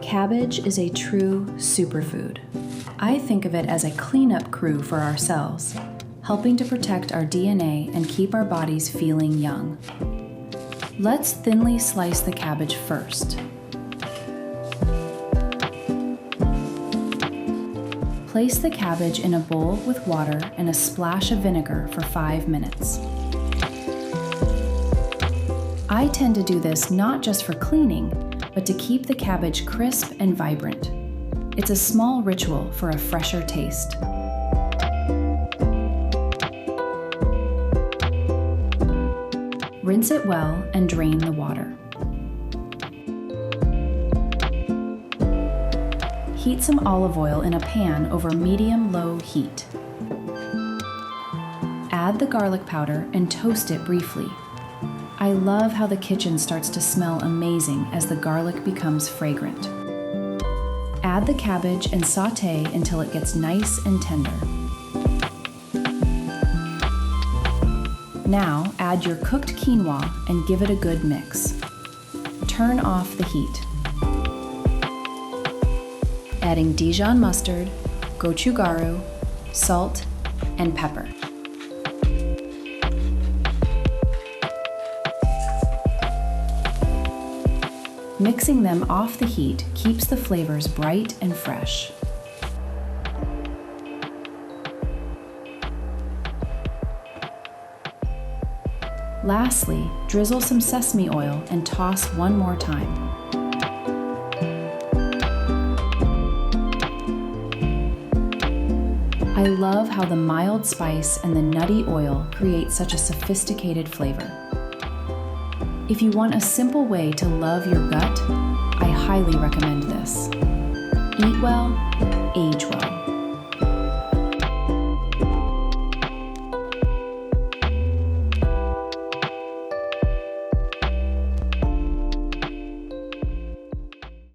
Cabbage is a true superfood. I think of it as a cleanup crew for our cells, helping to protect our DNA and keep our bodies feeling young. Let's thinly slice the cabbage first. Place the cabbage in a bowl with water and a splash of vinegar for 5 minutes. I tend to do this not just for cleaning, but to keep the cabbage crisp and vibrant. It's a small ritual for a fresher taste. Rinse it well and drain the water. Heat some olive oil in a pan over medium-low heat. Add the garlic powder and toast it briefly. I love how the kitchen starts to smell amazing as the garlic becomes fragrant. Add the cabbage and sauté until it gets nice and tender. Now add your cooked quinoa and give it a good mix. Turn off the heat. Adding Dijon mustard, Gochugaru, salt, and pepper. Mixing them off the heat keeps the flavors bright and fresh. Lastly, drizzle some sesame oil and toss one more time. I love how the mild spice and the nutty oil create such a sophisticated flavor. If you want a simple way to love your gut, I highly recommend this. Eat well, age well.